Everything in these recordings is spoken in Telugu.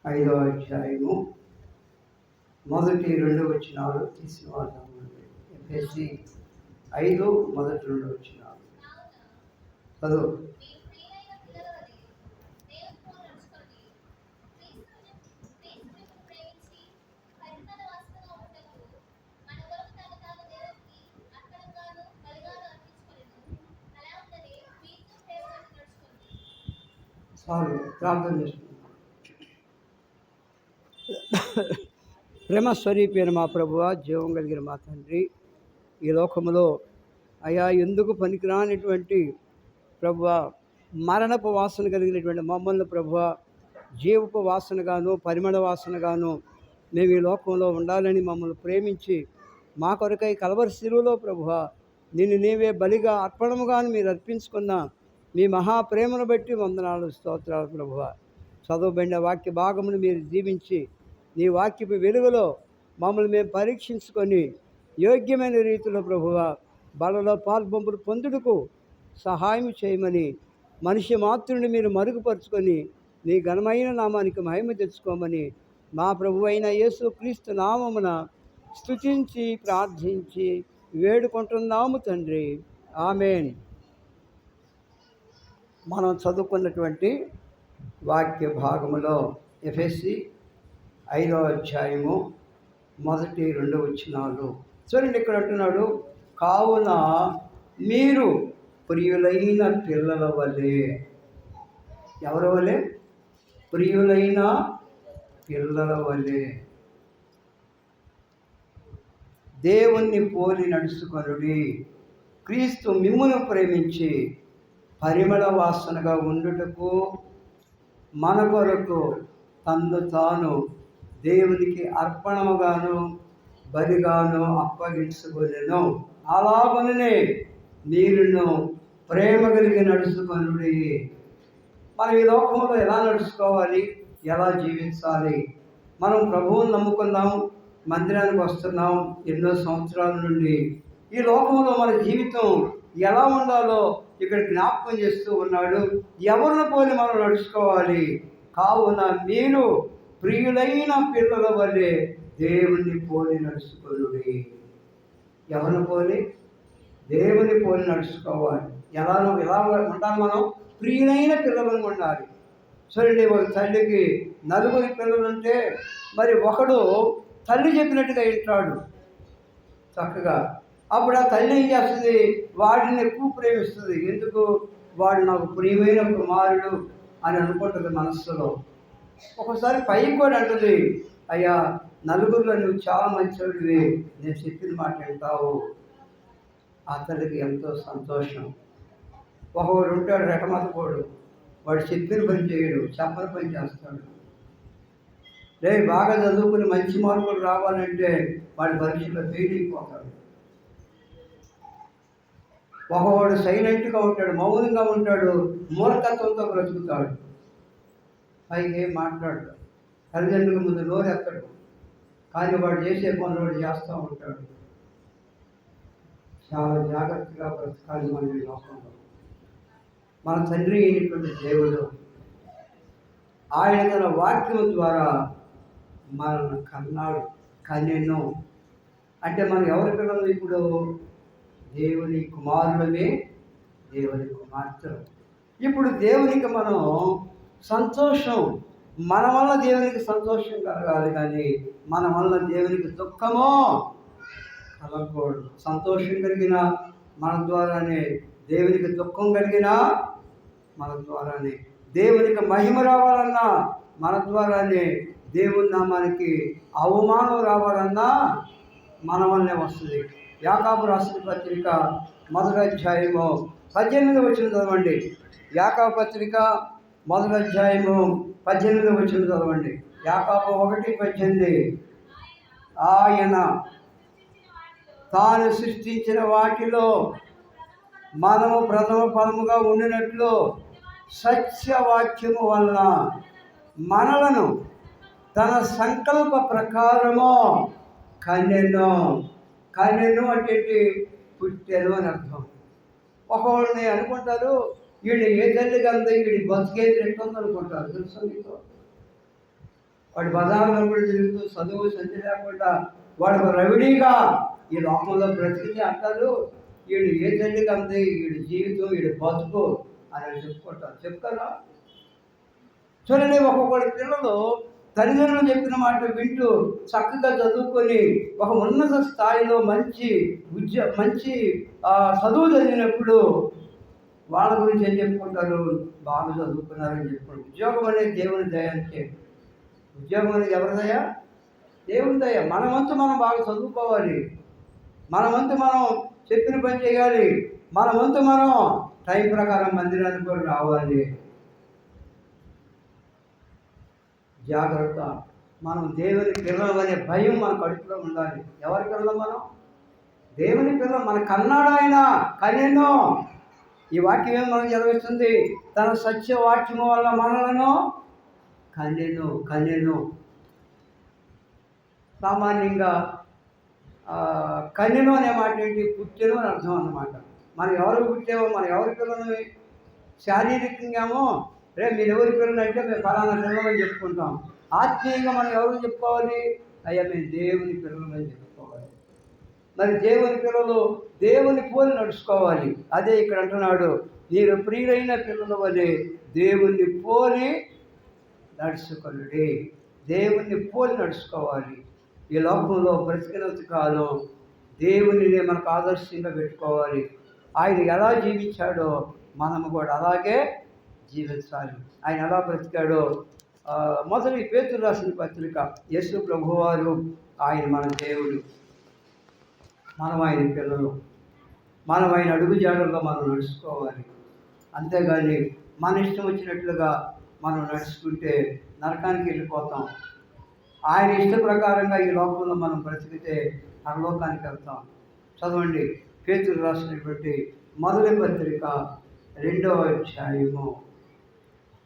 5వ అధ్యాయము 1-2 వచనాలు తీసిన వాళ్ళు. ఎఫెసీ 5:1-2 చదువు. చాలు, ప్రార్థన చేస్తున్నాం. ప్రేమ స్వరూపైన మా ప్రభువా, జీవం కలిగిన మా తండ్రి, ఈ లోకములో అయా ఎందుకు పనికిరానిటువంటి ప్రభువా, మరణపు వాసన కలిగినటువంటి మమ్మల్ని ప్రభువా జీవపు వాసనగాను పరిమళ వాసనగాను మేము ఈ లోకంలో ఉండాలని మమ్మల్ని ప్రేమించి మా కొరకై కలవరి శిలువలో ప్రభువా నిన్ను నీవే బలిగా అర్పణముగాను మీరు అర్పించుకున్న మీ మహాప్రేమను బట్టి వందనాలు, స్తోత్రాలు ప్రభువా. చదవబడిన వాక్య భాగమును మీరు జీవించి నీ వాక్యపు వెలుగులో మమ్మల్ని మేము పరీక్షించుకొని యోగ్యమైన రీతిలో ప్రభువా బలలో పాల్పంపులు పొందుటకు సహాయం చేయమని మనిషి మాతృని మీరు మరుగుపరుచుకొని నీ ఘనమైన నామానికి మహిమ తెచ్చుకోమని మా ప్రభు అయిన యేసు క్రీస్తు నామమున స్తుతించి ప్రార్థించి వేడుకుంటున్నాము తండ్రి, ఆమేన్. మనం చదువుకున్నటువంటి వాక్య భాగములో ఎఫెసీ 5వ అధ్యాయము 1-2 వచనాలు చూడండి. ఇక్కడ అంటున్నాడు, కావున మీరు ప్రియులైన పిల్లల వలె. ఎవరి వలె? ప్రియులైన పిల్లల వలె దేవుణ్ణి పోలి నడుచుకొనుడి. క్రీస్తు మిమ్మును ప్రేమించి పరిమళ వాసనగా ఉండుటకు మన కొరకు తన్ను తాను దేవునికి అర్పణముగాను బలిగాను అప్పగించుకొనెను. అలాగనే మీరును ప్రేమ కలిగి నడుచుకొనుడి. మనం ఈ లోకంలో ఎలా నడుచుకోవాలి, ఎలా జీవించాలి? మనం ప్రభువుని నమ్ముకున్నాం, మందిరానికి వస్తున్నాం ఎన్నో సంవత్సరాల నుండి. ఈ లోకంలో మన జీవితం ఎలా ఉండాలో ఇక్కడ జ్ఞాపకం చేస్తూ ఉన్నాడు. ఎవరిని పోలి మనం నడుచుకోవాలి? కావున మీరు ప్రియులైన పిల్లల వలె దేవుని పోలి నడుచుకోవాలి. ఎవరిని పోలి? దేవుని పోలి నడుచుకోవాలి. ఎలా ఉండాలి? మనం ప్రియులైన పిల్లలను ఉండాలి. చూడండి, ఒక తల్లికి 4 పిల్లలుంటే మరి ఒకడు తల్లి చెప్పినట్టుగా వింటాడు చక్కగా. అప్పుడు ఆ తల్లి ఏం చేస్తుంది? వాడిని ఎక్కువ ప్రేమిస్తుంది. ఎందుకు? వాడు నాకు ప్రియమైన కుమారుడు అని అనుకుంటుంది మనస్సులో. ఒకసారి పైకి కూడా అంటుంది, అయ్యా 4 నువ్వు చాలా మంచివాడివి, నేను చెప్పిన మాట వింటావు. ఆ తల్లికి ఎంతో సంతోషం. ఒకడు ఉంటాడు రెటమతపోడు, వాడు చెప్పిన పని చేయడు, చెప్పని పని చేస్తాడు. బాగా చదువుకుని మంచి మార్కులు రావాలంటే వాడి పరీక్షలో ఫెయిల్ అయిపోతాడు. ఒకవాడు సైలెంట్గా ఉంటాడు, మౌనంగా ఉంటాడు, మూర్ఖత్వంతో బ్రతుకుతాడు. పైకి ఏం మాట్లాడతాడు, తల్లిదండ్రుల ముందు నోరెత్తడు, కానీ వాడు చేసే పనులు వాడు చేస్తూ ఉంటాడు. చాలా జాగ్రత్తగా బ్రతకాలి మన ఈ లోకంలో. మన తండ్రి అయినటువంటి దేవుడు ఆయన తన వాక్యం ద్వారా మనల్ని కన్నాడు, కనెను. అంటే మనం ఎవరి పిల్లలు? ఇప్పుడు దేవుని కుమారులమే, దేవుని కుమార్తెలు. ఇప్పుడు దేవునికి మనం సంతోషం, మన వల్ల దేవునికి సంతోషం కలగాలి, కానీ మన వల్ల దేవునికి దుఃఖమో కలగకూడదు. సంతోషం కలిగిన మన ద్వారానే, దేవునికి దుఃఖం కలిగిన మన ద్వారానే, దేవునికి మహిమ రావాలన్నా మన ద్వారానే, దేవుని నామానికి అవమానం రావాలన్నా మన వల్లనే వస్తుంది. యాకోబు రాసిన పత్రిక 1వ అధ్యాయము 18వ వచనం చదవండి. యాకోబు పత్రిక 1వ అధ్యాయము 18వ వచనం చదవండి. యాకోబు 1:18. ఆయన తాను సృష్టించిన వాటిలో మనము ప్రథమ ఫలముగా ఉండినట్లు సత్యవాక్యము వలన మనలను తన సంకల్ప ప్రకారము కనెను. కనెను అంటే పుట్టెను అని అర్థం. ఒకవాళ్ళని అనుకుంటారు, వీడు ఏ తల్లిగా ఉందో వీడి బతికేది ఎట్టుంది అనుకుంటారు. తెలుసు మీకు? వాడు బజార్లో కూడా తిరుగుతూ చదువు సంధి లేకుండా వాడు రవిడీగా ఈ లోకంలో బ్రతికితే అంటారు వీడు ఏ తల్లికి అంతే, వీడి జీవితం వీడి బతుకు అని చెప్పుకుంటారు. చెప్తారా? చూడండి, ఒక్కొక్కటి పిల్లలు తల్లిదండ్రులు చెప్పిన మాట వింటూ చక్కగా చదువుకొని ఒక ఉన్నత స్థాయిలో మంచి చదువు చదివినప్పుడు వాళ్ళ గురించి ఏం చెప్పుకుంటారు? బాగా చదువుకున్నారని చెప్పుకుంటారు. ఉద్యోగం అనేది దేవుని దయ అంటే, ఉద్యోగం అనేది ఎవరి దయ? దేవుని దయ. మన వంతు మనం బాగా చదువుకోవాలి, మన వంతు మనం చెప్పిన పని చేయాలి, మన వంతు మనం టైం ప్రకారం మందిరానికి కూడా రావాలి. జాగ్రత్త. మనం దేవుని పిల్లలు అనే భయం మన కడుపులో ఉండాలి. ఎవరి పిల్లలు మనం? దేవుని పిల్లలు. మన కన్నాడు ఆయన, కనెను. ఈ వాక్యం ఏం మనకు చదివిస్తుంది? తన సత్యవాక్యము వల్ల మనలను కనెను. సామాన్యంగా కన్యను అనే మాట ఏంటి? పుట్టెను అని అర్థం అన్నమాట. మనం ఎవరు పుట్టామో, మనం ఎవరి పిల్లలు? శారీరకంగామో మీరు ఎవరి పిల్లలు అంటే మేము ఫలానా పిల్లలని చెప్పుకుంటాం. ఆత్మీయంగా మనం ఎవరు చెప్పుకోవాలి? అయ్యా మేము దేవుని పిల్లలని చెప్పుకోవాలి. మరి దేవుని పిల్లలు దేవుని పోలి నడుచుకోవాలి. అదే ఇక్కడ అంటున్నాడు, మీరు ప్రియులైన పిల్లల వలె దేవుని పోలి నడుచుకోండి. దేవుని పోలి నడుచుకోవాలి. ఈ లోకంలో బ్రతికినంత కాలం దేవునినే మనకు ఆదర్శంగా పెట్టుకోవాలి. ఆయన ఎలా జీవించాడో మనము కూడా అలాగే జీవించాలి. ఆయన ఎలా బ్రతికాడో మొదటి పేతురు రాసిన పత్రిక, యేసు ప్రభువారు ఆయన మన దేవుడు, మనం ఆయన పిల్లలు, మనం ఆయన అడుగు జాడల్లో మనం నడుచుకోవాలి. అంతేగాని మన ఇష్టం వచ్చినట్లుగా మనం నడుచుకుంటే నరకానికి వెళ్ళిపోతాం. ఆయన ఇష్ట ప్రకారంగా ఈ లోకంలో మనం బ్రతికితే పరలోకానికి వెళ్తాం. చదవండి, పేతురు రాసినటువంటి మొదటి పత్రిక 2వ అధ్యాయము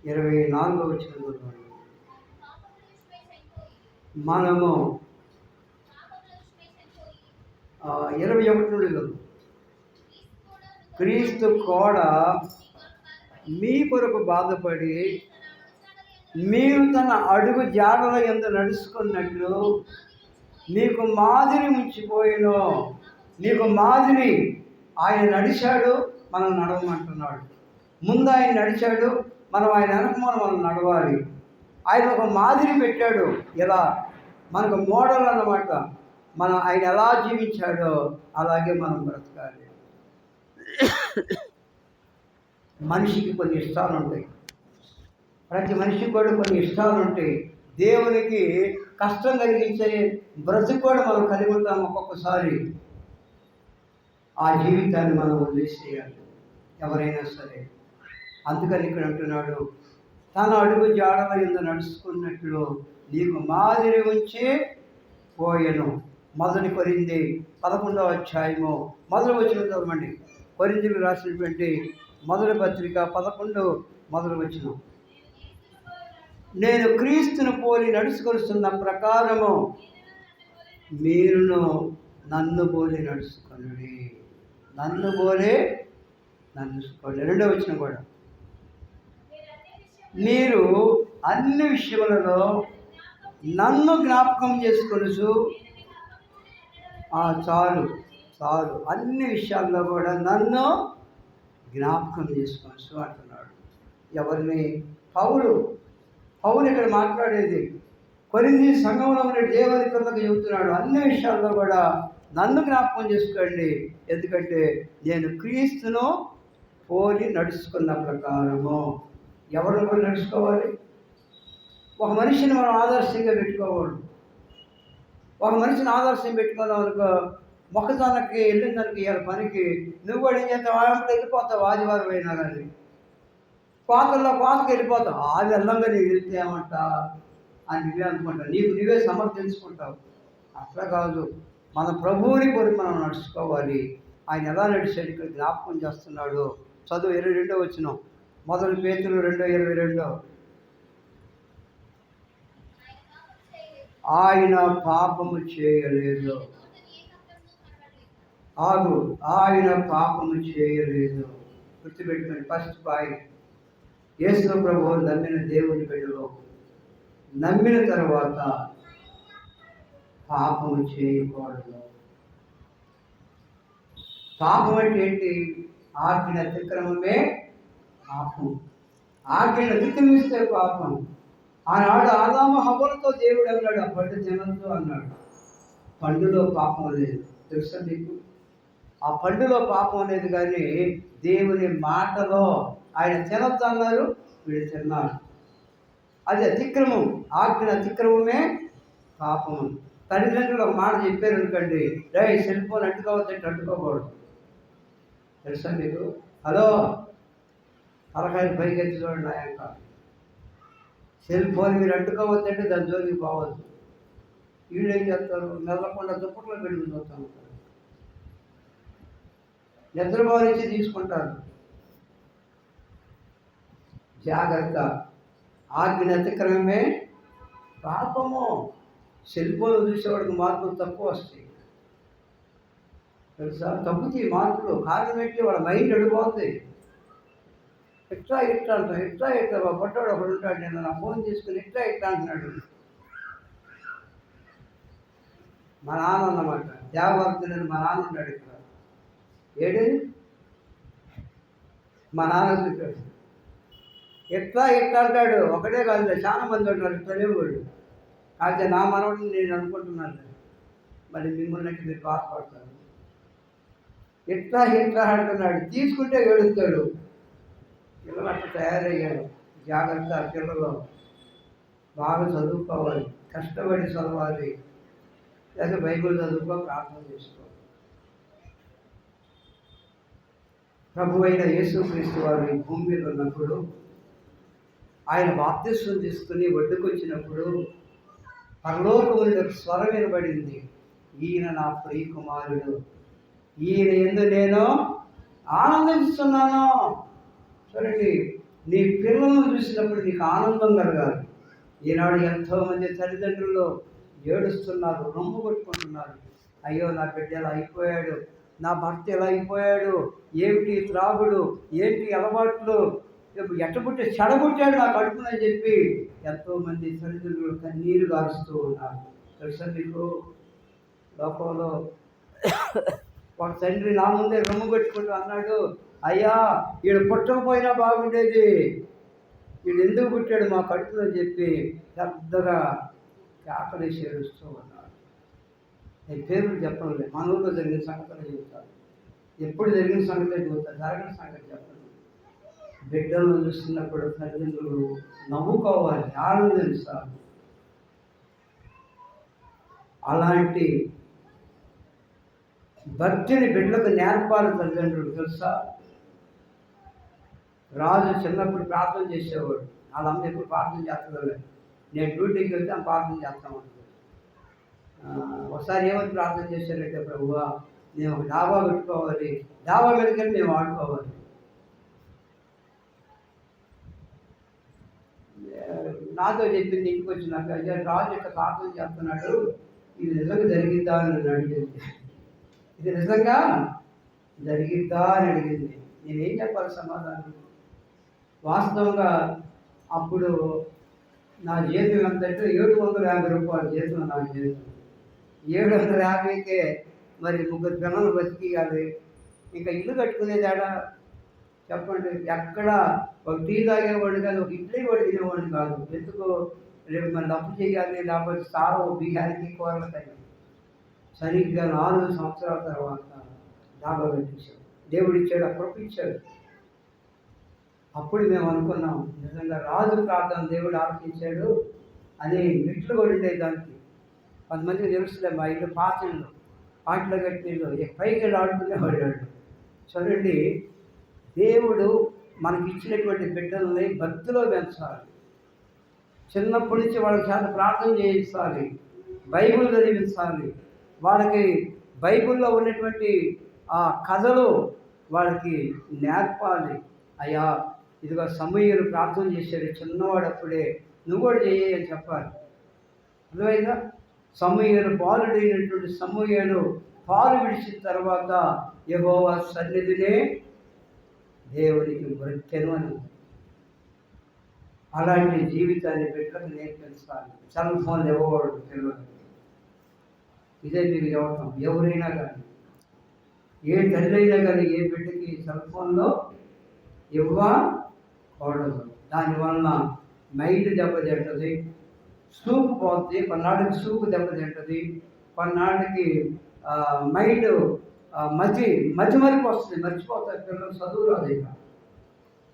24వ వచనం. మనము 21 నుండి క్రీస్తు కూడా మీ కొరకు బాధపడి మీరు తన అడుగు జాడల యందు నడుచుకున్నట్లు మీకు మాదిరి ఉంచిపోయినో. మీకు మాదిరి ఆయన నడిచాడు, మనం నడవమంటున్నాడు. ముందు ఆయన నడిచాడు, మనం ఆయన వెనకమని మనం నడవాలి. ఆయన ఒక మాదిరి పెట్టాడు. ఎలా? మనకు మోడల్ అన్నమాట. మనం ఆయన ఎలా జీవించాడో అలాగే మనం బ్రతకాలి. మనిషికి కొన్ని ఇష్టాలు ఉంటాయి. ప్రతి మనిషికి కూడా కొన్ని ఇష్టాలు ఉంటాయి. దేవునికి కష్టం కలిగించే బ్రతుకు కూడా మనం కలిగి ఉంటాం. ఒక్కొక్కసారి ఆ జీవితాన్ని మనం వదిలేసేయాలి, ఎవరైనా సరే. అందుకని ఇక్కడ అంటున్నాడు, తన అడుగు జాడల యందు నడుచుకున్నట్లు నీకు మాదిరి ఉంచి పోయెను. మొదటి కొరింథీ 11వ అధ్యాయము మొదటి వచనం చదవండి. కొరింథీయులకు రాసినటువంటి మొదటి పత్రిక 11 మొదటి వచనం. నేను క్రీస్తును పోలి నడుచుకొస్తున్న ప్రకారము మీరును నన్ను పోలి నడుచుకోండి. నన్ను పోలి నడుచుకోండి. 2వ వచనం కూడా, మీరు అన్ని విషయములలో నన్ను జ్ఞాపకం చేసుకొనుచు. చాలు అన్ని విషయాల్లో కూడా నన్ను జ్ఞాపకం చేసుకోవచ్చు అంటున్నాడు. ఎవరిని? పౌలు ఇక్కడ మాట్లాడేది కొరింథీ సంఘంలో ఉండే దేవుని పిల్లలకు చెబుతున్నాడు. అన్ని విషయాల్లో కూడా నన్ను జ్ఞాపకం చేసుకోండి, ఎందుకంటే నేను క్రీస్తును పోలి నడుచుకున్న ప్రకారము. ఎవరిని పోలి నడుచుకోవాలి? ఒక మనిషిని మనం ఆదర్శంగా పెట్టుకోకూడదు. ఒక మనిషిని ఆదర్శం పెట్టుకున్నాం అనుకో, మొక్కజొన్నకి వెళ్ళిన దానికి ఇవాళ పనికి నువ్వు కూడా ఏం చేస్తావు? అప్పుడు వెళ్ళిపోతావు. ఆదివారం అయినా కానీ కోతకి వెళ్ళిపోతావు. ఆ వెళ్ళంగా నీకు వెళ్తే ఏమంట అని నువ్వే అనుకుంటావు, నువ్వే సమర్థించుకుంటావు. అట్లా కాదు, మన ప్రభువుని కోరి మనం నడుచుకోవాలి. ఆయన ఎలా నడిచాడు ఇక్కడ జ్ఞాపకం చేస్తున్నాడు. చదువు 22వ వచనం, మొదటి పేతురు 2:22. ఆయన పాపము చేయలేదు. ఆయన పాపము చేయలేదు. గుర్తుపెట్టుకోండి. ఫస్ట్ పాయింట్, యేసు ప్రభువు నమ్మిన దేవుని బిడ్డలు నమ్మిన తర్వాత పాపము చేయకూడదు. పాపం అంటే ఏంటి? ఆజ్ఞ అతిక్రమమే పాపం. ఆజ్ఞను అతిక్రమిస్తే పాపం. ఆనాడు ఆదాము హవ్వలతో దేవుడు అన్నాడు, ఆ పండు తినొద్దు అన్నాడు. పండులో పాపం లేదు, తెలుసా నీకు? ఆ పండులో పాపం అనేది, కానీ దేవుని మాటలో ఆయన తినొద్దు అన్నారు, వీడు తిన్నారు. అది అతిక్రమం. ఆజ్ఞ అతిక్రమమే పాపం. తల్లిదండ్రులు ఒక మాట చెప్పారు అనుకోండి, రే సెల్ ఫోన్ అంటుకోవద్దంటే అంటుకోకూడదు, తెలుసా మీకు? హలో, తలకాయలు పైకి ఎత్తి చూడండి ఆయన. సెల్ ఫోన్ మీరు అంటుకోవద్దంటే దాని జోలికి పోవద్దు. వీళ్ళు ఏం చేస్తారు? మెల్లకుండా దుప్పట్లో పెట్టుకుని చూస్తూ ఉంటారు, నిద్రపోనిచ్చి తీసుకుంటారు. జాగ్రత్త. ఆజ్ఞ అతిక్రమమే పాపము. సెల్ ఫోన్ చూసేవాడికి మార్పులు తక్కువ వస్తాయి, తెలుసా? తగ్గుతాయి మార్పులు. కారణం ఏంటి? వాళ్ళ మైండ్ అడిపోతుంది. ఇట్లా అంటాం, ఇట్లా పొట్టాడు ఒకడు ఉంటాడు, నేను నా ఫోన్ తీసుకుని ఇట్లా అంటున్నాడు. మా నాన్న అన్నమాట, దేవభక్తులని మా నాన్న ఉన్నాడు ఇక్కడ. ఏడు మా నాన్న చూశాడు, ఇట్లా అంటాడు. ఒకటే కాదు, చాలా మంది ఉంటారు ఇట్లనే వాడు. అయితే నా మనవడిని నేను అనుకుంటున్నాను, మరి మిమ్మల్ని మీరు బాధపడతారు. ఇట్లా అంటున్నాడు, తీసుకుంటే ఏడుస్తాడు. పిల్లలు అట్లా తయారయ్యాడు. జాగ్రత్త. పిల్లలు బాగా చదువుకోవాలి, కష్టపడి చదవాలి, లేదా బైబిల్ చదువుకో, ప్రార్థన చేసుకో. ప్రభు అయిన యేసుక్రీస్తు వారు ఈ భూమి మీద ఉన్నప్పుడు, ఆయన బాప్తిస్మం తీసుకుని ఒడ్డుకొచ్చినప్పుడు పరలోకములో స్వరం వినబడింది, ఈయన నా ప్రియ కుమారుడు, ఈయన యందు నేను ఆనందిస్తున్నాను. చూడండి, నీ పిల్లలను చూసినప్పుడు నీకు ఆనందం కలగాలి. ఈనాడు ఎంతోమంది తల్లిదండ్రులు ఏడుస్తున్నారు, రొమ్ము కొట్టుకుంటున్నారు. అయ్యో, నా బిడ్డ ఎలా అయిపోయాడు, నా భర్త ఎలా అయిపోయాడు, ఏమిటి త్రాగుడు, ఏంటి అలవాట్లు, ఎట్టబుట్టి చెడబుట్టాడు నా కడుపునని చెప్పి ఎంతోమంది తల్లిదండ్రులు కన్నీరు గారుస్తూ ఉన్నారు. తెలుసా మీకు? లోకంలో ఒక తండ్రి నా ముందే రొమ్ము కొట్టుకుంటూ అన్నాడు, అయ్యా వీడు పుట్టకపోయినా బాగుండేది, వీడు ఎందుకు పుట్టాడు మా కడుపులో చెప్పి పెద్దగా కేకలేసి ఏడుస్తూ ఉన్నాడు. నేను పేర్లు చెప్పడం లేదు, మన ఊళ్ళో జరిగిన సంగతులు చెబుతాను. ఎప్పుడు జరిగిన సంగతి చెబుతాను, జరగిన సంగతి చెప్పండి. బిడ్డలను చూస్తున్నప్పుడు తల్లిదండ్రులు నవ్వుకోవాలి, ఆనందించాలి. అలాంటి భక్తిని బిడ్డలకు నేర్పాలి తల్లిదండ్రులు, తెలుసా? రాజు చిన్నప్పుడు ప్రార్థన చేసేవాడు, వాళ్ళ అమ్మ ఎప్పుడు ప్రార్థన చేస్తలేదు. నేను డ్యూటీకి వెళ్తే ఆమె ప్రార్థన చేస్తామంటాడు. ఒకసారి ఏమని ప్రార్థన చేశారంటే, ప్రభువా మేము ఒక డాబా పెట్టుకోవాలి, డాబా మీదకి వెళ్ళి మేము ఆడుకోవాలి. నాతో చెప్పింది, ఇంటికి వచ్చినాక, అయ్యా రాజు యొక్క ప్రార్థన చేస్తున్నాడు, ఇది నిజంగా జరిగిద్దా అని అడిగింది. ఇది నిజంగా జరిగిద్దా అని అడిగింది. నేనేం చెప్పాలి సమాధానం? వాస్తవంగా అప్పుడు నా జీతం ఎంతంటే 750 రూపాయలు జీతం. నా జీతం 750కే మరి 3 పిల్లలు బతికియాలి. ఇంకా ఇల్లు కట్టుకునేదాడా చెప్పండి? ఎక్కడ ఒక టీ తాగేవాడు కాదు, ఒక ఇడ్లీ కూడా తినేవాడిని కాదు. ఎందుకు? రేపు మన అప్పు చేయాలి, లేకపోతే సారో బియ్యానికి కూరలు తగ్గి. సరిగ్గా 4 సంవత్సరాల తర్వాత డాబా కట్టించాడు. దేవుడు ఇచ్చాడు, అప్పుడు ఇచ్చాడు. అప్పుడు మేము అనుకున్నాం, నిజంగా రాజు ప్రార్థన దేవుడు ఆలోచించాడు అని. మెట్లు కూడా ఉండేది దానికి. కొంతమందికి తెలుస్తుంది, మా ఇల్లు పాత ఇల్లు, పాటలో కట్టిన ఇల్లు, పైకి వెళ్ళి ఆడుకునేవాడు. చూడండి, దేవుడు మనకి ఇచ్చినటువంటి బిడ్డల్ని భక్తిలో పెంచాలి. చిన్నప్పటి నుంచి వాళ్ళ చేత ప్రార్థన చేయించాలి, బైబిల్ చదివించాలి. వాళ్ళకి బైబిల్లో ఉన్నటువంటి ఆ కథలు వాళ్ళకి నేర్పాలి. అయ్యా, ఇదిగో సమూయేలు ప్రార్థన చేశాడు చిన్నవాడప్పుడే, నువ్వు కూడా చేయి అని చెప్పాలి. అర్థమైందా? సమూయేలు బాలుడైనటువంటి సమూయేలు పాలు విడిచిన తర్వాత యెహోవా సన్నిధినే దేవునికి మొక్కెను అని. అలాంటి జీవితాన్ని బిడ్డలకు నేర్పించాలి. సెల్ ఫోన్లు ఇవ్వకూడదు పిల్లలు. ఇదే మీరు ఇవ్వటం. ఎవరైనా కానీ, ఏ తల్లి అయినా కానీ ఏ బిడ్డకి సెల్ ఫోన్లో ఇవ్వకూడదు. దానివల్ల మైండ్ దెబ్బతింటుంది, సూపు పోతుంది, కొన్నాళ్ళకి సూపు దెబ్బతింటుంది, కొన్నాళ్ళకి మైండ్ మతిమరుపు వస్తుంది, మర్చిపోతారు పిల్లలు, చదువు రాదు ఇక.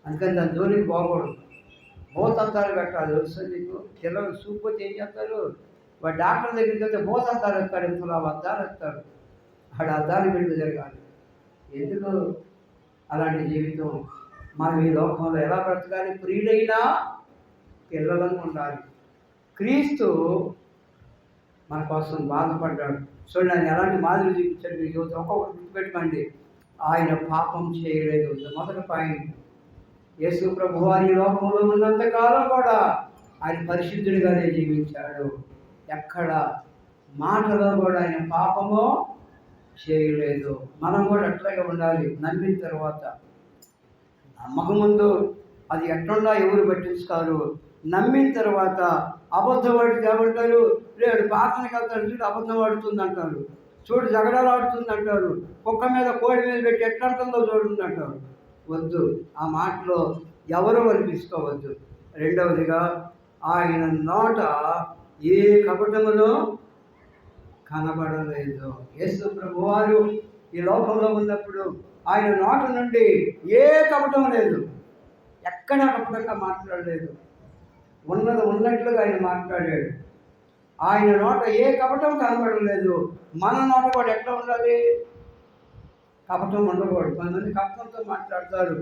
అందుకని దాని జోలికి పోకూడదు. భూతంతాలు పెట్టాలి. తెలుసు నీకు? పిల్లలు సూపు పోతే ఏం చేస్తారు? వాడు డాక్టర్ దగ్గరికి వెళ్తే భూతంతాలు ఎత్తాడు, ఇంతలో అద్దాలు ఎత్తాడు. వాడు అద్దాలు పెట్టి జరగాలి. ఎందుకు అలాంటి జీవితం? మనం ఈ లోకంలో ఎలా బ్రతకాలి? ప్రియుడైనా పిల్లలను ఉండాలి. క్రీస్తు మన కోసం బాధపడ్డాడు. చూడండి, ఆయన ఎలాంటి మాదిరి చూపించాడు మీ యువత. ఒక్కొక్కటి గుర్తుపెట్టుకోండి. ఆయన పాపం చేయలేదు. మొదటి పాయింట్. యేసు ప్రభువు వారి లోకంలో ఉన్నంతకాలం కూడా ఆయన పరిశుద్ధుడిగానే జీవించాడు. ఎక్కడ మాటలో కూడా ఆయన పాపము చేయలేదు. మనం కూడా అట్లాగే ఉండాలి. నమ్మిన తర్వాత, నమ్మకం ముందు అది ఎట్లున్నా ఎవరు పట్టించుకోరు. నమ్మిన తర్వాత అబద్ధం ఆడితే ఏమంటారు? లేడు పాత్రకి వెళ్తాడు, చూడు అబద్ధం ఆడుతుంది అంటారు, చూడు జగడాలు ఆడుతుంది అంటారు, కుక్క మీద కోడి మీద పెట్టి ఎట్లంటుందో చూడండి అంటారు. వద్దు, ఆ మాటలో ఎవరు అనిపించుకోవద్దు. రెండవదిగా, ఆయన నోట ఏ కపటములో కనబడలేదు. యేసు ప్రభువారు ఈ లోకంలో ఉన్నప్పుడు ఆయన నోట నుండి ఏ కపటం లేదు. ఎక్కడ కపటంగా మాట్లాడలేదు. ఉన్నది ఉన్నట్లుగా ఆయన మాట్లాడాడు. ఆయన నోట ఏ కపటం కనబడలేదు. మన నోట కూడా ఎట్లా ఉండాలి? కపటం ఉండకూడదు. కొంతమంది కపటంతో మాట్లాడతారు.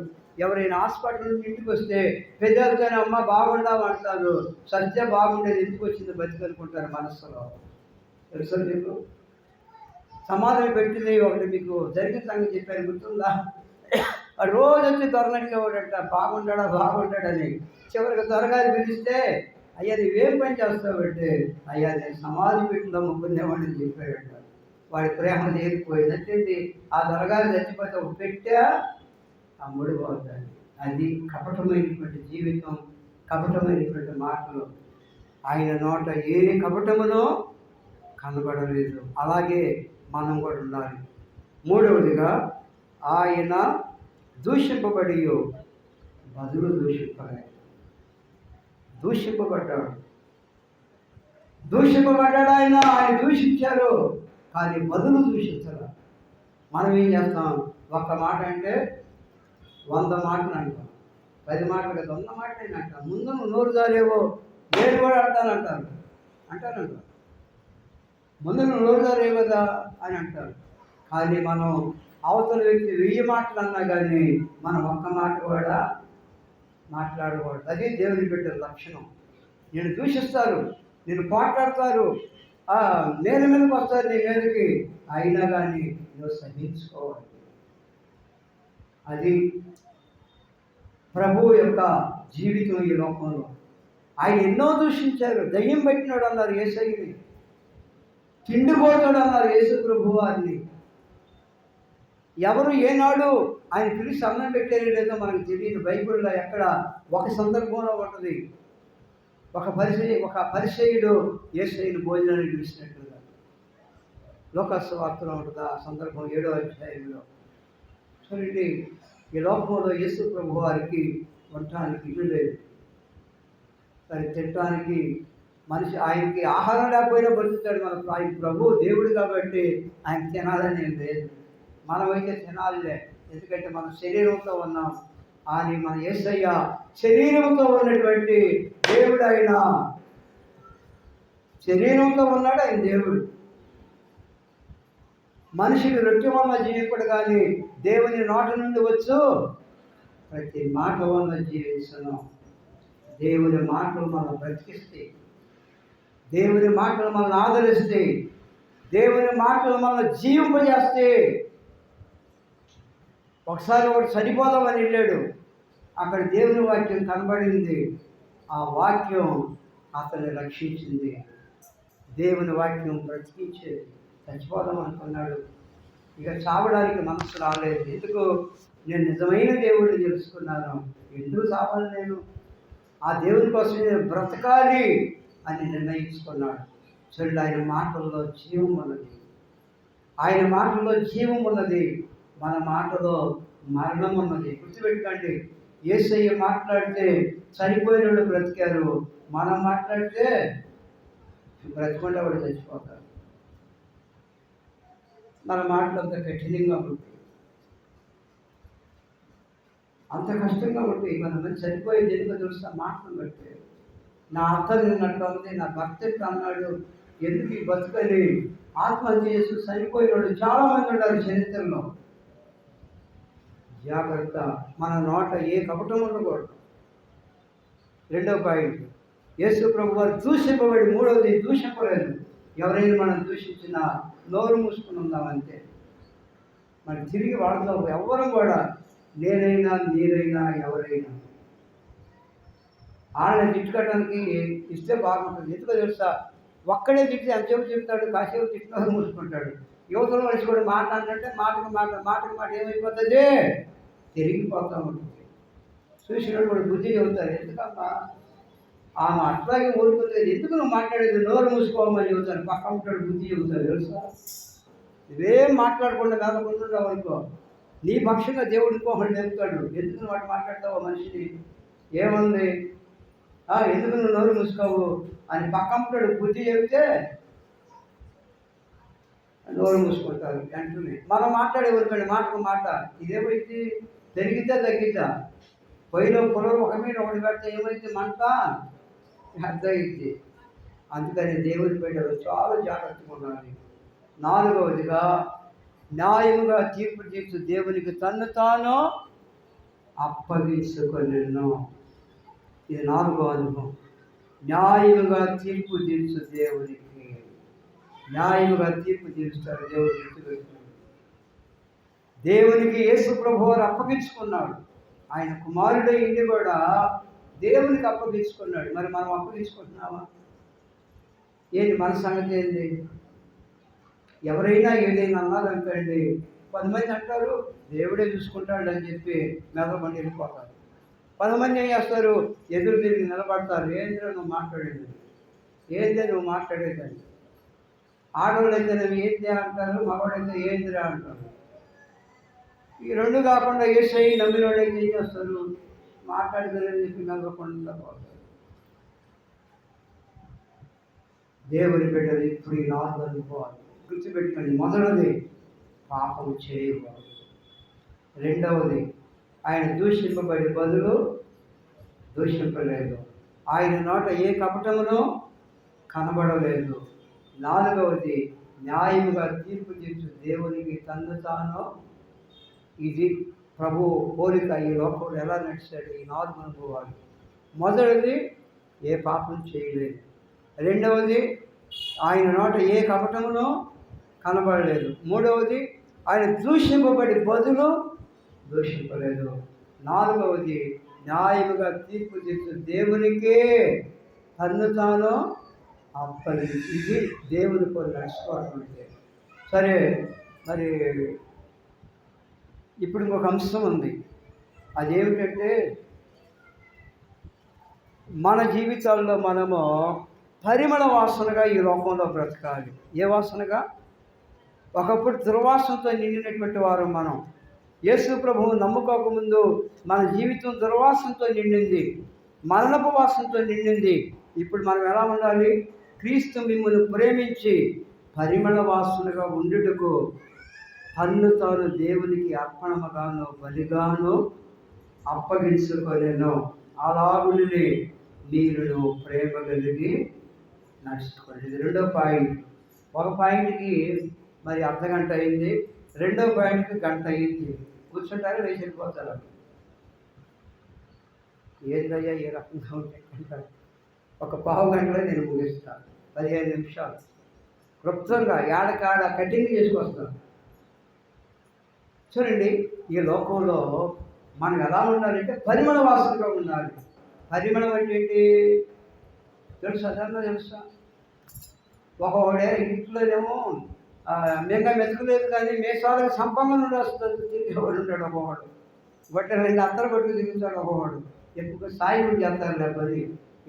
ఎవరైనా హాస్పిటల్ నుంచి ఇంటికి వస్తే పెద్దలతోనే అమ్మ బాగుండావు అంటారు. సత్య బాగుండేది, ఎందుకు వచ్చింది బతికనుకుంటారు మనసులో. తెలుసా మీకు? సమాధానం పెట్టింది ఒకటి మీకు జరిగిన సంగతి చెప్పాను, గుర్తుందా? రోజు వచ్చి దొరనడిగేవాడంట, బాగుంటాడని. చివరికి త్వరగా పిలిస్తే, అయ్యా నువ్వేం పని చేస్తావంటే, అయ్యా నేను సమాధి పెట్టిందో ముగ్గురునేవాడిని చెప్పాడంట. వాడి ప్రేమ తీరిపోయింది. అంటే ఆ దొరగారు చచ్చిపోతే ఒక పెట్టా అమ్ముడు పోతాడు. అది కపటమైనటువంటి జీవితం, కపటమైనటువంటి మాటలు. ఆయన నోట ఏ కపటమునో కనబడలేదు. అలాగే మనం కూడా ఉండాలి. మూడవదిగా, ఆయన దూషింపబడి బదులు దూషింపబడ్డాడు. ఆయన దూషించారు, కానీ బదులు దూషించారు. మనం ఏం చేస్తాం? ఒక్క మాట అంటే 100 మాటలు అంటాం, 10 మాటలు కదా, 100 మాటలు అంటాం. ముందు నువ్వు నోరు జారేవో నేను కూడా అంటానంటారు. ముందు నువ్వు నోరు జారేవు కదా అని అంటారు. కానీ మనం అవతల వ్యక్తి 1000 మాటలు అన్నా కానీ మనం ఒక్క మాట కూడా మాట్లాడకూడదు. అది దేవుని బిడ్డల లక్షణం. నేను దూషిస్తారు, నేను పోట్లాడతారు, నేల మీదకి వస్తారు నీ మీదకి, అయినా కానీ నువ్వు సహించుకోవాలి. అది ప్రభువు యొక్క జీవితం ఈ లోకంలో. ఆయన ఎన్నో దూషించారు. దయ్యం పెట్టినాడు అన్నారు యేసయ్యని, తిండిపోతాడు అన్నారు యేసు ప్రభు వారిని. ఎవరు ఏనాడు ఆయన పిలిచి అన్నం పెట్టారో లేదో మనకు తెలియదు. బైబిల్లో ఎక్కడ ఒక సందర్భంలో ఉంటుంది, ఒక పరిసయ్యుడు యేసయ్యను భోజనాన్ని పిలిచినట్లుగా. లోకాసు వార్తలో ఉంటుంది ఆ సందర్భం 7వ అధ్యాయంలో. చూడండి, ఈ లోకంలో యేసు ప్రభు వారికి ఉండటానికి ఇల్లు లేదు, సరే తినటానికి మనిషి, ఆయనకి ఆహారం లేకపోయినా బతుకుతాడు. ఆయన ప్రభు దేవుడు కాబట్టి ఆయన తినాలని ఏం లేదు. మనమైతే తినాలిలే, ఎందుకంటే మనం శరీరంతో ఉన్నాం. అని మన యేసయ్య శరీరంతో ఉన్నటువంటి దేవుడు. ఆయన శరీరంతో ఉన్నాడు, ఆయన దేవుడు. మనిషిని రొట్టె వల్ల జీవింపడు, కానీ దేవుని నోట నుండి వచ్చు ప్రతి మాట వల్ల జీవిస్తున్నాం. దేవుని మాటలు మనం బ్రతికిస్తే, దేవుని మాటలు మనల్ని ఆదరిస్తే, దేవుని మాటలు మనల్ని జీవింపజేస్తే. ఒకసారి ఒకటి చనిపోదామని వెళ్ళాడు, అక్కడ దేవుని వాక్యం కనబడింది. ఆ వాక్యం అతన్ని రక్షించింది. దేవుని వాక్యం బ్రతికించేది. చచ్చిపోదాం అనుకున్నాడు, ఇక చావడానికి మనసు రాలేదు. ఎందుకు? నేను నిజమైన దేవుడిని తెలుసుకున్నాను. ఎందుకు చావాలి నేను? ఆ దేవుని కోసం నేను బ్రతకాలి అని నిర్ణయించుకున్నాడు. చూడండి, ఆయన మాటల్లో జీవం ఉన్నది. ఆయన మాటల్లో జీవం ఉన్నది. మన మాటలో మరణం ఉన్నది. గుర్తుపెట్టుకోండి, యేసయ్య మాట్లాడితే చనిపోయిన వాళ్ళు బ్రతికారు, మనం మాట్లాడితే బ్రతికుండా వాళ్ళు చచ్చిపోతారు. మన మాటలు అంత కఠినంగా ఉంటాయి, అంత కష్టంగా ఉంటాయి. కొంతమంది చనిపోయేది ఎందుకు తెలుసా? మాటలు బట్టి. నా అత్త నిన్నట్టు ఉంది, నా భర్త ఎట్లా అన్నాడు, ఎందుకు ఈ బతుకని ఆత్మహత్య చేసి చనిపోయిన వాళ్ళు చాలామంది ఉన్నారు చరిత్రలో. జాగ్రత్త, మన నోట ఏ కపటం ఉండకూడదు. రెండో పాయింట్, యేసు ప్రభు వారు దూషింపబడి, మూడవది దూషింపలేదు. ఎవరైనా మనం దూషించినా నోరు మూసుకుని ఉందామంతే. మరి తిరిగి వాడతాం ఎవరు కూడా, నేనైనా మీరైనా ఎవరైనా వాళ్ళని తిట్టుకోవడానికి ఇస్తే బాగుంటుంది. ఎందుకో తెలుసా? ఒక్కడే తిట్టి ఎంతసేపు తిడతాడు, కాసేపు తిట్టినవారు మూసుకుంటాడు. యువతల మనిషి కూడా మాట్లాడంటే మాటకు మాట ఏమైపోతుంది? తిరిగిపోతూ ఉంటుంది. చూసినప్పుడు కూడా బుద్ధి చెబుతారు, ఎందుకమ్మా ఆమె అట్లాగే ఊరుకుతుంది, ఎందుకు నువ్వు మాట్లాడేది, నోరు మూసుకోమని చెబుతారు. పక్క ఉంటాడు, బుద్ధి చెబుతారు. తెలుసా? ఇవేం మాట్లాడకుండా కాకుండా అనుకో, నీ పక్షంగా దేవుడు ఇంకొకటి చెబుతాడు, ఎందుకు వాడు మాట్లాడతావు మనిషిని, ఏముంది, ఎందుకు నువ్వు నోరు మూసుకోవు అని పక్కంటాడు. బుద్ధి చెబితే నోరు మూసుకుంటారు వెంటనే. మనం మాట్లాడేవరకండి, మాటకు మాట. ఇదేమైతే పెరిగితే తగ్గిద్దా? పొయ్యిలో పొలం ఒక మీద ఒకటి పెడితే ఏమైతే మంట అర్థమైంది. అందుకని దేవుని బిడ్డలు చాలా జాగ్రత్తగా ఉండాలి. నాలుగవదిగా, న్యాయముగా తీర్పు తీర్చు దేవునికి తన్ను తాను అప్పగించుకొనెను. ఇది నాలుగో అనుభవం. న్యాయముగా తీర్పు తీర్చు దేవునికి. న్యాయముగా తీర్పు తీరుస్తాడు దేవుడు. దేవునికి యేసు ప్రభు వారు అప్పగించుకున్నాడు. ఆయన కుమారుడే ఇంటి కూడా దేవునికి అప్పగించుకున్నాడు. మరి మనం అప్పగించుకుంటున్నామా? ఏంటి మన సంగతి ఏంటి? ఎవరైనా ఏదైనా అన్నారనుకోండి, 10 మంది అంటారు దేవుడే చూసుకుంటాడు అని చెప్పి మెదపండి వెళ్ళిపోతారు. 10 మంది ఏం చేస్తారు? ఎదురు తిరిగి నిలబడతారు. ఏంద్రా నువ్వు మాట్లాడేది, ఏందే నువ్వు మాట్లాడేదండి. ఆడవాళ్ళు అయితే నువ్వు ఏంది అంటారు, మగవాడైతే ఏందిరా అంటారు. ఈ రెండు కాకుండా యేసై నమ్మిన వాళ్ళు అయితే ఏం చేస్తారు? మాట్లాడగలని చెప్పి నమ్మకుండా పోతారు. దేవుని బిడ్డలు ఇప్పుడు ఈ 4 అనుకోవాలి. గుర్తుపెట్టుకోండి, మొదటిది పాపము చేయకూడదు. రెండవది, ఆయన దూషింపబడి బదులు దూషింపలేదు. ఆయన నోట ఏ కపటమునో కనబడలేదు. నాలుగవది, న్యాయముగా తీర్పు తీర్చు దేవునికి తన్ను తాను. ఇది ప్రభు పోలిక. ఈ లోకంలో ఎలా నడిచాడు? ఈ 4 అనుభవాలు. మొదటిది, ఏ పాపం చేయలేదు. రెండవది, ఆయన నోట ఏ కపటమునో కనబడలేదు. మూడవది, ఆయన దూషింపబడి బదులు దూషింపలేదు. నాలుగవది, న్యాయముగా తీర్పు తీర్చు దేవునికే తన్ను తాను అప్పగించు. ఇది దేవుని కొన్ని నడుచుకోవడం అంటే. సరే, మరి ఇప్పుడు ఇంకొక అంశం ఉంది. అదేమిటంటే, మన జీవితాల్లో మనము పరిమళ వాసనగా ఈ లోకంలో బ్రతకాలి. ఏ వాసనగా? ఒకప్పుడు దుర్వాసనతో నిండినటువంటి వారు మనం. యేసు ప్రభువు నమ్ముకోకముందు మన జీవితం దుర్వాసనతో నిండింది, మరణపు వాసనతో నిండింది. ఇప్పుడు మనం ఎలా ఉండాలి? క్రీస్తు మిమ్మల్ని ప్రేమించి పరిమళ వాసనగా ఉండుటకు తన్ను తాను దేవునికి అర్పణముగాను బలిగాను అప్పగించుకొనెను. అలాగునే మీరు ప్రేమ కలిగి నడుచుకోండి. ఇది రెండో పాయింట్. ఒక పాయింట్కి మరి అర్ధగంట అయింది, రెండో పాయింట్కి గంట అయింది. కూర్చుంటారా, లేచి వెళ్ళిపోతారా? ఏందయ్యా ఏ రకంగా ఉంటాయి? ఒక పావు గంటలో నేను ముగిస్తాను. 15 నిమిషాలు క్లుప్తంగా ఏడకాడ కటింగ్ చేసుకొస్తాను. చూడండి, ఈ లోకంలో మనం ఎలా ఉండాలంటే పరిమళ వాసనగా ఉండాలి. పరిమళం అంటే ఏంటి తెలుసా? అదన్నా తెలుసా? ఒకడే ఇంట్లోనేమో మేఘా మెతుకులేదు కానీ మేసాలకు సంపంగా నుండి వస్తుంది. తిరిగి ఒకడు ఉంటాడు, ఒకవాడు బట్టలు 2 అత్తలు పట్టుకు తిరుగుతాడు ఒకవాడు. ఎక్కువ సాయి కూడా చేస్తారు లేకపోతే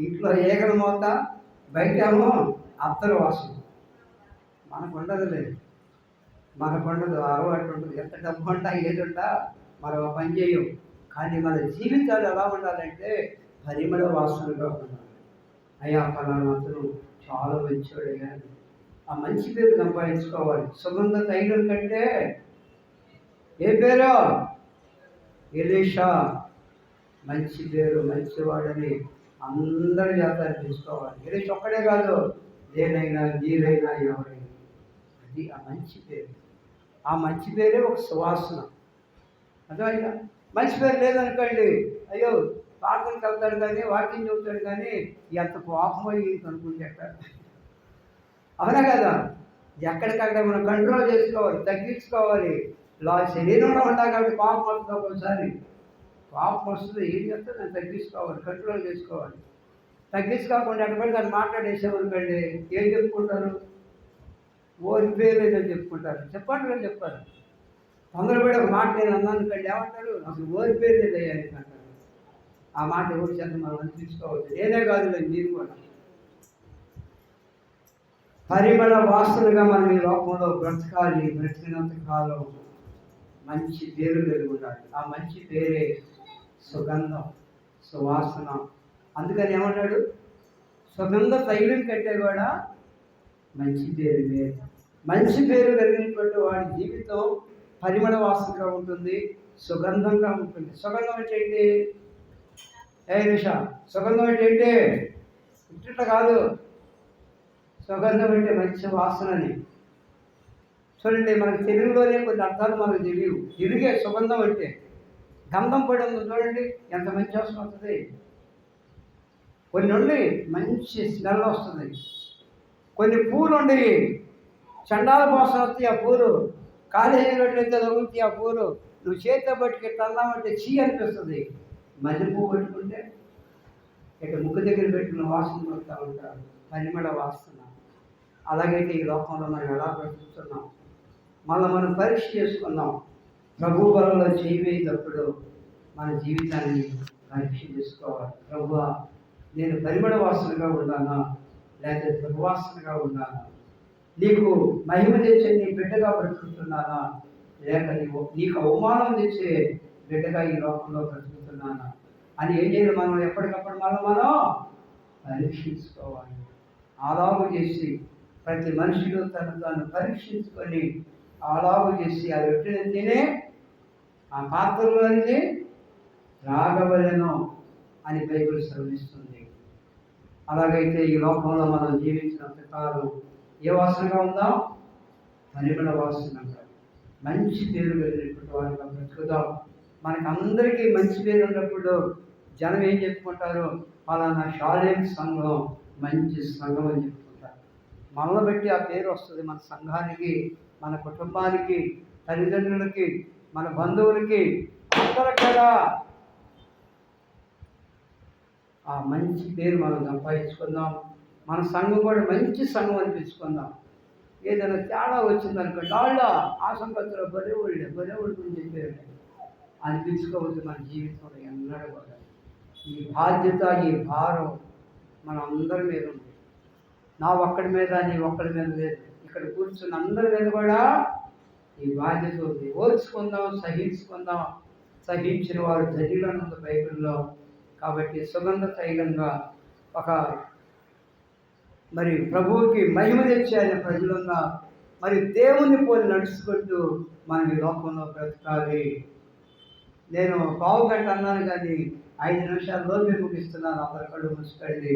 ఇంట్లో ఏగల మోత బయటేమో అత్తరు వాసన. మనకు ఉండదులేదు, మనకు ఉండదు, అలవాటు ఉండదు. ఎంత డబ్బు ఉంటా ఏది ఉంటా మనం పని చేయం. కానీ మన జీవితాలు ఎలా ఉండాలంటే పరిమళ వాసనగా ఉండాలి. అయ్యా ఫలానా అతను చాలా మంచివాడయ్యా, ఆ మంచి పేరు సంపాదించుకోవాలి. సుగంధ తైలం కంటే ఏ పేరు? ఎలీషా. మంచి పేరు, మంచివాడని అందరి జాతర తీసుకోవాలి. ఎలీషా ఒక్కడే కాదు, నేనైనా నీరైనా ఎవరైనా. అది ఆ మంచి పేరు. ఆ మంచి పేరే ఒక సువాసన. అర్థమైందా? మంచి పేరు లేదనుకోండి, అయ్యో ప్రార్థనకి వెళ్తాడు కానీ వాకింగ్ చెబుతాడు కానీ ఎంత కోపమో ఇంత అనుకుంటే ఎక్కడ. అవునా కదా? ఎక్కడికక్కడ మనం కంట్రోల్ చేసుకోవాలి, తగ్గించుకోవాలి. శరీరంలో ఉండాలి కాబట్టి కోపం వస్తుంది. ఒకసారి కోపం వస్తుంది, ఏం చేస్తే దాన్ని తగ్గించుకోవాలి, కంట్రోల్ చేసుకోవాలి. తగ్గించుకోకుండా ఎక్కడికి దాన్ని మాట్లాడేసామనుకోండి, ఏం చెప్పుకుంటారు? ఓరి పేరు లేదని చెప్పుకుంటారు. చెప్పండి కదా చెప్పారు. తొందరపడి ఒక మాట నేను అన్నాను కండి, ఏమంటారు? అసలు ఓరి పేరు లేదయ్యా అంటారు. ఆ మాట ఎవరు చేత మనం అనిపించుకోవచ్చు. నేనే కాదు లేదు, మీరు కూడా. పరిమళ వాసనగా మనం ఈ లోకంలో బ్రతకాలి. బ్రతికినంత కాలం మంచి పేరు కలిగి ఉండాలి. ఆ మంచి పేరే సుగంధం, సువాసన. అందుకని ఏమన్నాడు? సుగంధ తైలం కంటే కూడా మంచి పేరు లేదు. మంచి పేరు కలిగినటువంటి వాడి జీవితం పరిమళ వాసనగా ఉంటుంది, సుగంధంగా ఉంటుంది. సుగంధం అంటే ఏంటి? నిషా, సుగంధం అంటే ఏంటి? ఇట్ట కాదు. సుగంధం అంటే మంచి వాసనని. చూడండి, మనకు తెలుగులోనే కొన్ని అర్థాలు మనకు తెలియవు. తెలుగే సుగంధం అంటే. గంధం పడి ఉంది చూడండి, ఎంత మంచి వాసన వస్తుంది. కొన్ని నుండి మంచి స్మెల్ వస్తుంది. కొన్ని పూలు ఉండి చండాల వాసన వస్తాయి. ఆ పూలు కాలేజీలో తగులుతాయి. ఆ పూలు నువ్వు చేతితో పట్టుకి తన్నామంటే చీ అనిపిస్తుంది. మల్లె పువ్వు పట్టుకుంటే ఇక ముక్కు దగ్గర పెట్టుకున్న వాసన పడుతూ ఉంటారు, పరిమళ వాసన. అలాగైతే ఈ లోకంలో మనం ఎలా బ్రతుకుతున్నాం? మనం పరీక్ష చేసుకున్నాం. ప్రభు బలంలో చేయవేటప్పుడు మన జీవితాన్ని పరీక్ష చేసుకోవాలి. ప్రభువా, నేను పరిమళ వాసనగా ఉన్నానా లేకపోతే దుర్వాసనగా ఉన్నానా? నీకు మహిమ తెచ్చే నీ బిడ్డగా బ్రతుకుతున్నానా లేక నీకు అవమానం తెచ్చే బిడ్డగా ఈ లోకంలో బ్రతుకుతున్నానా అని ఏం చేయాలి? మనం ఎప్పటికప్పుడు మనం పరీక్షించుకోవాలి. అలాగు చేసి ప్రతి మనిషిలో తాను పరీక్షించుకొని అలాగు చేసి ఆ రొట్టెని తినే ఆ పాత్రలో నుంచి రాగవలెను అని బైబిల్ శ్రమిస్తుంది. అలాగైతే ఈ లోకంలో మనం జీవించినంత కాలం ఏ వాసనగా ఉందాం? పరిమళ వాసనగా మంచి పేరు వెళ్ళినటువంటి వారిగా బ్రతుకుదాం. మనకు అందరికీ మంచి పేరు ఉన్నప్పుడు జనం ఏం చెప్పుకుంటారు? ఫలానా షాలేం సంఘం మంచి సంఘం అని చెప్పుకుంటారు. మనల్ని బట్టి ఆ పేరు వస్తుంది. మన సంఘానికి, మన కుటుంబానికి, తల్లిదండ్రులకి, మన బంధువులకి, అందరికి కూడా ఆ మంచి పేరు మనం సంపాదించుకుందాం. మన సంఘం కూడా మంచి సంఘం అనిపించుకుందాం. ఏదైనా తేడా వచ్చిందనుకోండి, వాళ్ళ ఆ సంగతిలో బలేవాళ్ళు గురించి చెప్పారు అనిపించుకోవద్దు. మన జీవితంలో ఎన్నడూ కూడా ఈ బాధ్యత, ఈ భారం మన అందరి మీద ఉంది. నా ఒక్కడి మీద, నీ ఒక్కడి మీద లేదు. ఇక్కడ కూర్చున్న అందరి మీద కూడా ఈ బాధ్యత ఉంది. ఓర్చుకుందాం, సహించుకుందాం. సహించిన వారు ధన్యులను ఉంది బైబిల్లో. కాబట్టి సుగంధ తైలంగా ఒక మరి ప్రభువుకి మహిమ తెచ్చే ఆయన ప్రజలంగా మరి దేవుని పోలి నడుచుకుంటూ మనం ఈ లోకంలో బ్రతకాలి. నేను పావు గంట అన్నాను కానీ 5 నిమిషాల్లోపే ముగిస్తున్నాను. అందరి కళ్ళు మూసుకెళ్ళి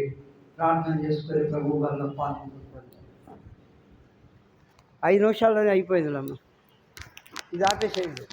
ప్రార్థన చేసుకొని ప్రభు వల్ల పాల్గొంటున్నాను. 5 నిమిషాల్లోనే అయిపోయింది అమ్మ. ఇది ఆపేసేయండి.